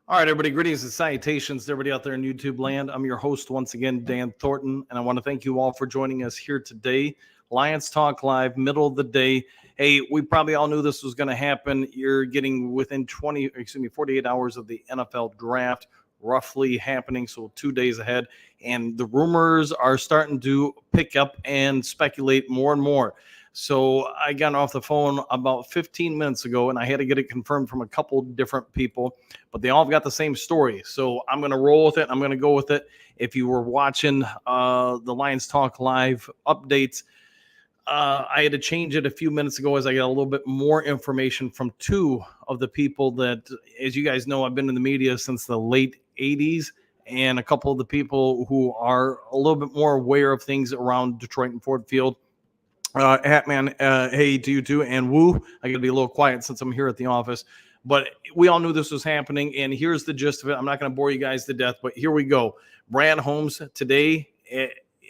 All right, everybody, greetings and salutations to everybody out there in YouTube land. I'm your host once again, Dan Thornton, and I want to thank you all for joining us here today. Lions Talk Live, middle of the day. Hey, we probably all knew this was going to happen. You're getting within 48 hours of the NFL draft roughly happening, so 2 days ahead, and the rumors are starting to pick up and speculate more and more. So I got off the phone about 15 minutes ago, and I had to get it confirmed from a couple different people, but they all got the same story. So I'm going to roll with it. I'm going to go with it. If you were watching the Lions Talk Live updates, I had to change it a few minutes ago as I got a little bit more information from two of the people that, as you guys know, I've been in the media since the late 80s, and a couple of the people who are a little bit more aware of things around Detroit and Ford Field. Hatman, hey to you too, and Woo. I got to be a little quiet since I'm here at the office, but we all knew this was happening, and here's the gist of it. I'm not going to bore you guys to death, but here we go. Brad Holmes today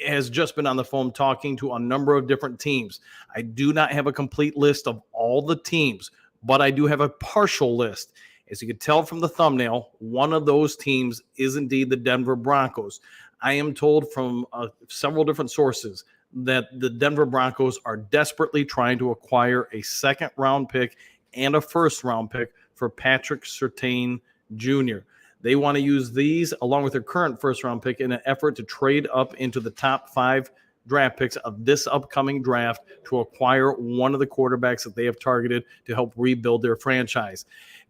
has just been on the phone talking to a number of different teams. I do not have a complete list of all the teams, but I do have a partial list. As you can tell from the thumbnail, one of those teams is indeed the Denver Broncos. I am told from several different sources that the Denver Broncos are desperately trying to acquire a second-round pick and a first-round pick for Patrick Surtain Jr. They want to use these along with their current first-round pick in an effort to trade up into the top 5 draft picks of this upcoming draft to acquire one of the quarterbacks that they have targeted to help rebuild their franchise.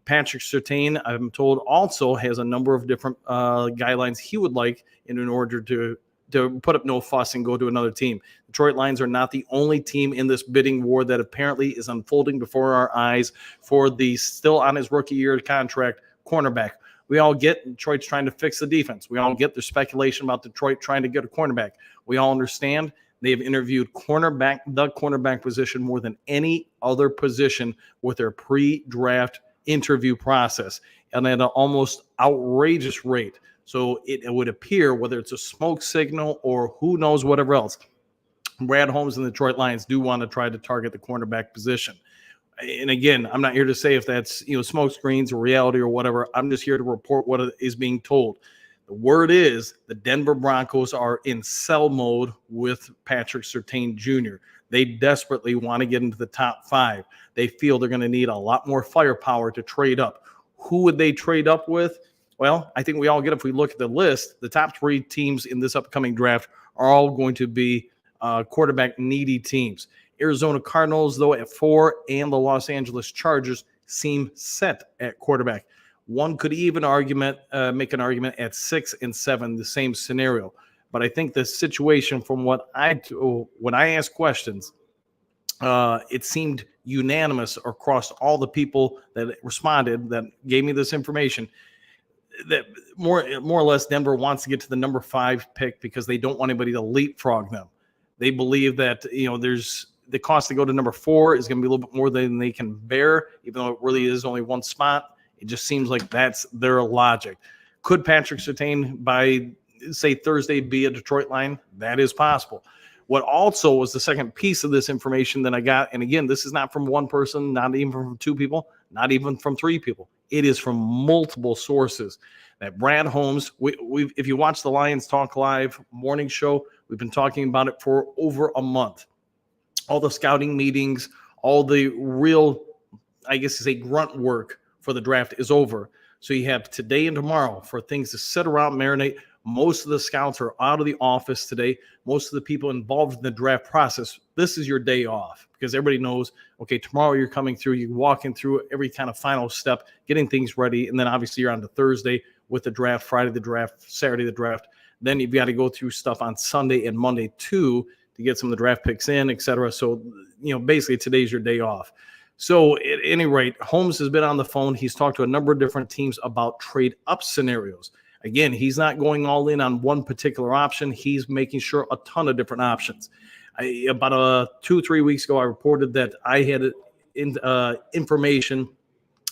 Patrick Surtain, I'm told, also has a number of different guidelines he would like in order to put up no fuss and go to another team. Detroit Lions are not the only team in this bidding war that apparently is unfolding before our eyes for the still on his rookie year contract cornerback. We all get Detroit's trying to fix the defense. We all get the speculation about Detroit trying to get a cornerback. We all understand they have interviewed the cornerback position more than any other position with their pre-draft interview process, and at an almost outrageous rate. So it would appear, whether it's a smoke signal or who knows whatever else, Brad Holmes and the Detroit Lions do want to try to target the cornerback position. And again, I'm not here to say if that's smoke screens or reality or whatever. I'm just here to report what is being told. The word is the Denver Broncos are in sell mode with Patrick Surtain Jr. They desperately want to get into the top 5. They feel they're going to need a lot more firepower to trade up. Who would they trade up with? Well, I think we all get, if we look at the list, the top 3 teams in this upcoming draft are all going to be quarterback needy teams. Arizona Cardinals, though, at 4, and the Los Angeles Chargers seem set at quarterback. One could even make an argument at 6 and 7, the same scenario. But I think the situation from when I asked questions, it seemed unanimous across all the people that responded that gave me this information that more or less Denver wants to get to the number 5 pick because they don't want anybody to leapfrog them. They believe that there's the cost to go to number 4 is going to be a little bit more than they can bear, even though it really is only one spot. It just seems like that's their logic. Could Patrick Surtain by, say, Thursday be a Detroit Lion? That is possible. What also was the second piece of this information that I got, and again, this is not from one person, not even from 2 people, not even from 3 people. It is from multiple sources that Brad Holmes, if you watch the Lions Talk Live morning show, we've been talking about it for over a month. All the scouting meetings, all the real, I guess you say, grunt work for the draft is over. So you have today and tomorrow for things to sit around, marinate. Most of the scouts are out of the office today. Most of the people involved in the draft process, this is your day off because everybody knows, okay, tomorrow you're coming through, you're walking through every kind of final step, getting things ready, and then obviously you're on to Thursday with the draft, Friday the draft, Saturday the draft. Then you've got to go through stuff on Sunday and Monday too to get some of the draft picks in, et cetera. So, basically today's your day off. So at any rate, Holmes has been on the phone. He's talked to a number of different teams about trade up scenarios. Again, he's not going all in on one particular option. He's making sure a ton of different options. About 2-3 weeks ago, I reported that I had information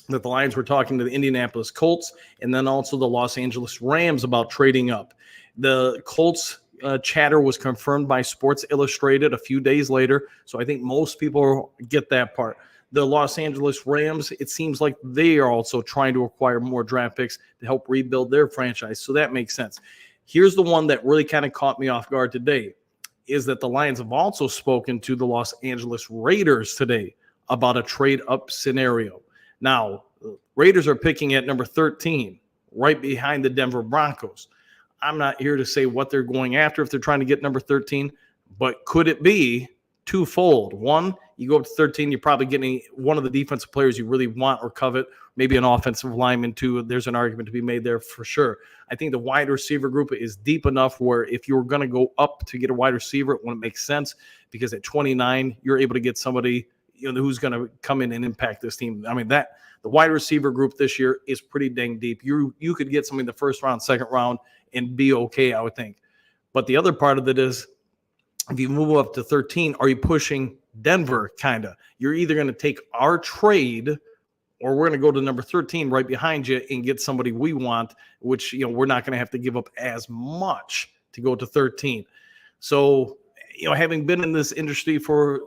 that the Lions were talking to the Indianapolis Colts and then also the Los Angeles Rams about trading up. The Colts chatter was confirmed by Sports Illustrated a few days later, so I think most people get that part. The Los Angeles Rams, it seems like they are also trying to acquire more draft picks to help rebuild their franchise. So that makes sense. Here's the one that really kind of caught me off guard today, is that the Lions have also spoken to the Los Angeles Raiders today about a trade up scenario. Now, Raiders are picking at number 13, right behind the Denver Broncos. I'm not here to say what they're going after if they're trying to get number 13, but could it be twofold? One, you go up to 13, you're probably getting one of the defensive players you really want or covet, maybe an offensive lineman too. There's an argument to be made there for sure. I think the wide receiver group is deep enough where if you're going to go up to get a wide receiver, it wouldn't make sense, because at 29, you're able to get somebody who's going to come in and impact this team. I mean, the wide receiver group this year is pretty dang deep. You could get somebody in the first round, second round, and be okay, I would think. But the other part of it is, if you move up to 13, are you pushing Denver? Kind of. You're either going to take our trade, or we're going to go to number 13 right behind you and get somebody we want, which, we're not going to have to give up as much to go to 13. So, having been in this industry for,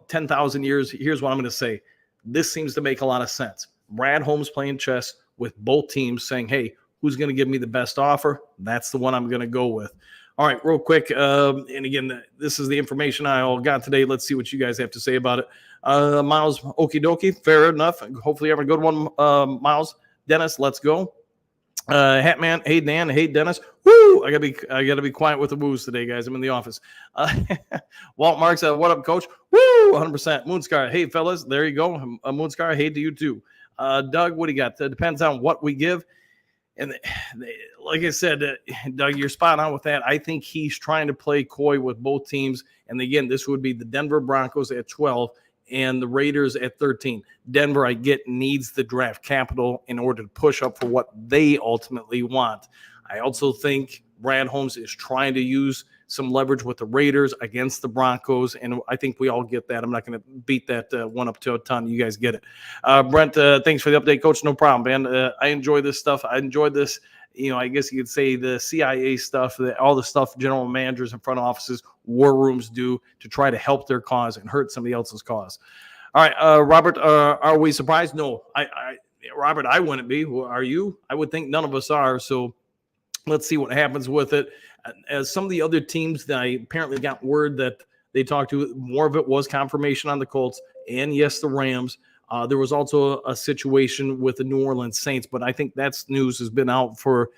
10,000 years, here's what I'm going to say. This seems to make a lot of sense. Brad Holmes playing chess with both teams, saying, hey, who's going to give me the best offer? That's the one I'm going to go with. All right, real quick, and again, this is the information I all got today. Let's see what you guys have to say about it. Miles, okie dokie, fair enough. Hopefully, have a good one, Miles. Dennis, let's go. Hatman, hey Dan, hey Dennis. Woo! I gotta be quiet with the woos today, guys. I'm in the office. Walt Marks, what up, Coach? Woo! 100%. Moonscar, hey fellas, there you go. Moonscar, hey to you too. Doug, what do you got? Depends on what we give. And like I said, Doug, you're spot on with that. I think he's trying to play coy with both teams. And again, this would be the Denver Broncos at 12 and the Raiders at 13. Denver, I get, needs the draft capital in order to push up for what they ultimately want. I also think Brad Holmes is trying to use some leverage with the Raiders against the Broncos, and I think we all get that. I'm not going to beat that one up to a ton. You guys get it. Brent, thanks for the update, Coach. No problem, man. I enjoy this stuff. I enjoy this, I guess you could say the CIA stuff, all the stuff general managers and front offices, war rooms do to try to help their cause and hurt somebody else's cause. All right, Robert, are we surprised? No, Robert, I wouldn't be. Are you? I would think none of us are, so let's see what happens with it. As some of the other teams that I apparently got word that they talked to, more of it was confirmation on the Colts and, yes, the Rams. There was also a situation with the New Orleans Saints, but I think that news has been out for,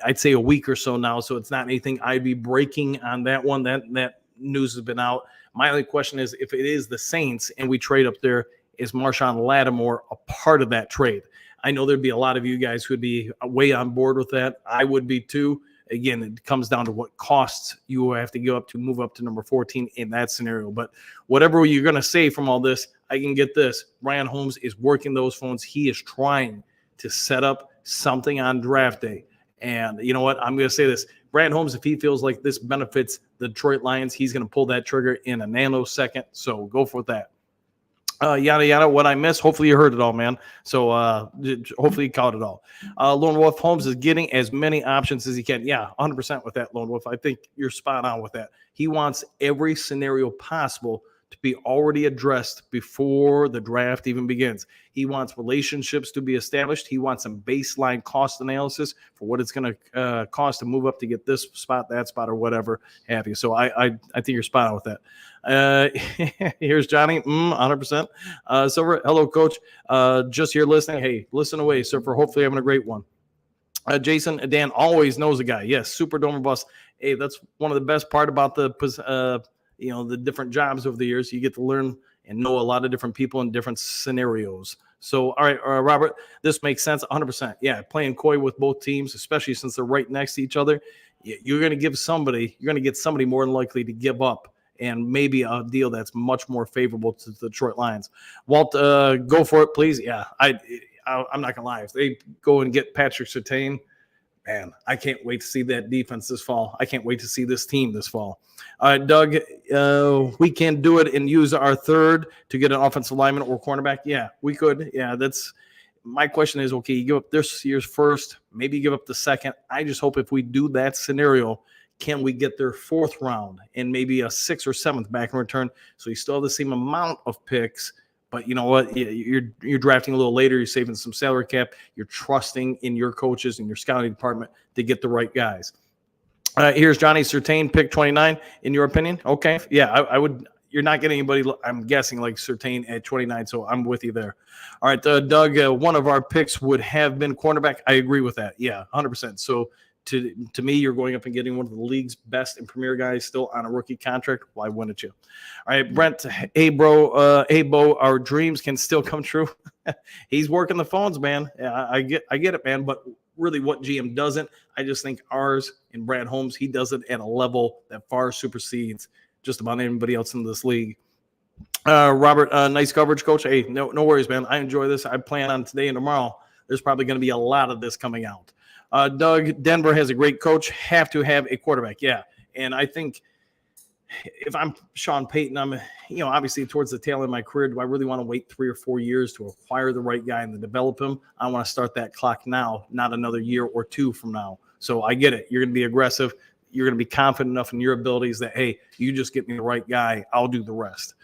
I'd say, a week or so now, so it's not anything I'd be breaking on that one. That news has been out. My only question is, if it is the Saints and we trade up there, is Marshawn Lattimore a part of that trade? I know there'd be a lot of you guys who would be way on board with that. I would be too. Again, it comes down to what costs you have to give up to move up to number 14 in that scenario. But whatever you're going to say from all this, I can get this. Brian Holmes is working those phones. He is trying to set up something on draft day. And you know what? I'm going to say this. Brian Holmes, if he feels like this benefits the Detroit Lions, he's going to pull that trigger in a nanosecond. So go for that. Yada, yada, what I missed. Hopefully you heard it all, man. So hopefully you caught it all. Lone Wolf Holmes is getting as many options as he can. Yeah, 100% with that, Lone Wolf. I think you're spot on with that. He wants every scenario possible to be already addressed before the draft even begins. He wants relationships to be established. He wants some baseline cost analysis for what it's going to cost to move up to get this spot, that spot, or whatever have you. So I think you're spot on with that. Here's Johnny, 100%. Silver, hello, Coach. Just here listening. Hey, listen away, sir, for hopefully having a great one. Jason, Dan always knows a guy. Yes, Superdome bus. Hey, that's one of the best part about the the different jobs over the years. You get to learn and know a lot of different people in different scenarios. So, all right, Robert, this makes sense 100%. Yeah, playing coy with both teams, especially since they're right next to each other. You're going to get somebody more than likely to give up, and maybe a deal that's much more favorable to the Detroit Lions. Walt, go for it, please. Yeah, I'm not going to lie. If they go and get Patrick Surtain, man, I can't wait to see that defense this fall. I can't wait to see this team this fall. All right, Doug, we can do it and use our third to get an offensive lineman or cornerback. Yeah, we could. Yeah, that's my question is, okay, you give up this year's first, maybe give up the second. I just hope if we do that scenario, can we get their fourth round and maybe a sixth or seventh back in return? So you still have the same amount of picks, But you know what? You're drafting a little later. You're saving some salary cap. You're trusting in your coaches and your scouting department to get the right guys. Here's Johnny Surtain, pick 29. In your opinion? Okay, yeah, I would. You're not getting anybody, I'm guessing, like Surtain at 29, so I'm with you there. All right, Doug, one of our picks would have been cornerback. I agree with that. Yeah, 100%. So to me, you're going up and getting one of the league's best and premier guys still on a rookie contract. Why wouldn't you? All right, Brent, hey, bro, our dreams can still come true. He's working the phones, man. Yeah, I get it, man, but really what GM doesn't. I just think ours and Brad Holmes, he does it at a level that far supersedes just about anybody else in this league. Robert, nice coverage, Coach. Hey, no worries, man. I enjoy this. I plan on today and tomorrow. There's probably going to be a lot of this coming out. Doug, Denver has a great coach. Have to have a quarterback. Yeah, and I think if I'm Sean Payton, I'm, obviously towards the tail end of my career, do I really want to wait 3 or 4 years to acquire the right guy and to develop him? I want to start that clock now, not another year or two from now. So I get it. You're going to be aggressive. You're going to be confident enough in your abilities that, hey, you just get me the right guy. I'll do the rest.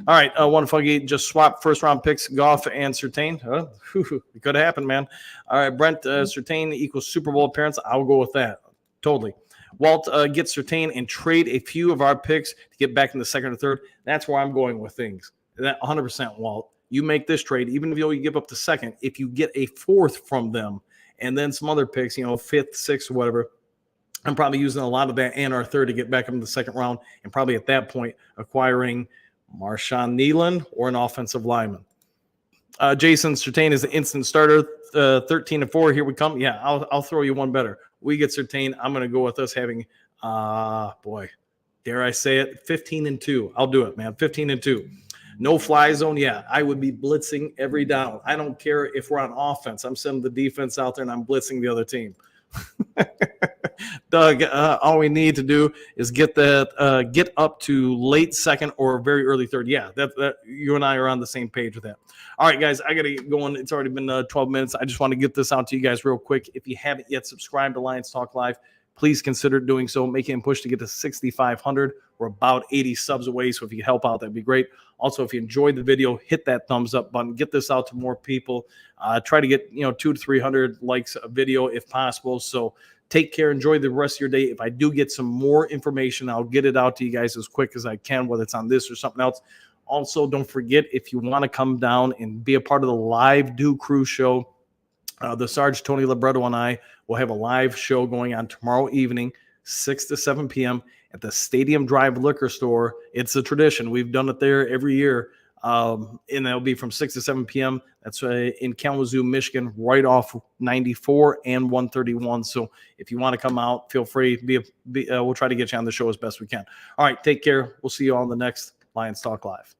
All right, one Fuggy just swap first-round picks, Goff and Surtain. It could happen, man. All right, Brent, Surtain equals Super Bowl appearance. I'll go with that. Totally. Walt, get Surtain and trade a few of our picks to get back in the second or third. That's where I'm going with things. That 100%, Walt. You make this trade, even if you give up the second, if you get a fourth from them and then some other picks, fifth, sixth, whatever, I'm probably using a lot of that and our third to get back up in the second round and probably at that point acquiring Marshawn Nealon or an offensive lineman. Jason, Surtain is the instant starter, 13-4. Here we come. Yeah, I'll throw you one better. We get Surtain. I'm going to go with us having, dare I say it, 15-2. I'll do it, man. 15-2. No fly zone. Yeah, I would be blitzing every down. I don't care if we're on offense. I'm sending the defense out there and I'm blitzing the other team. Doug, all we need to do is get up to late second or very early third. Yeah, that you and I are on the same page with that. All right, guys, I got to get going. It's already been 12 minutes. I just want to get this out to you guys real quick. If you haven't yet subscribed to Lions Talk Live, please consider doing so. Making a push to get to 6,500. We're about 80 subs away, so if you could help out, that'd be great. Also, if you enjoyed the video, hit that thumbs up button. Get this out to more people. Try to get 200 to 300 likes a video if possible. So take care. Enjoy the rest of your day. If I do get some more information, I'll get it out to you guys as quick as I can, whether it's on this or something else. Also, don't forget, if you want to come down and be a part of the live Do Crew show, the Sarge Tony Libretto and I will have a live show going on tomorrow evening, 6 to 7 p.m. at the Stadium Drive Liquor Store. It's a tradition. We've done it there every year. And that'll be from 6 to 7 p.m. That's in Kalamazoo, Michigan, right off 94 and 131. So if you want to come out, feel free. We'll try to get you on the show as best we can. All right, take care. We'll see you on the next Lions Talk Live.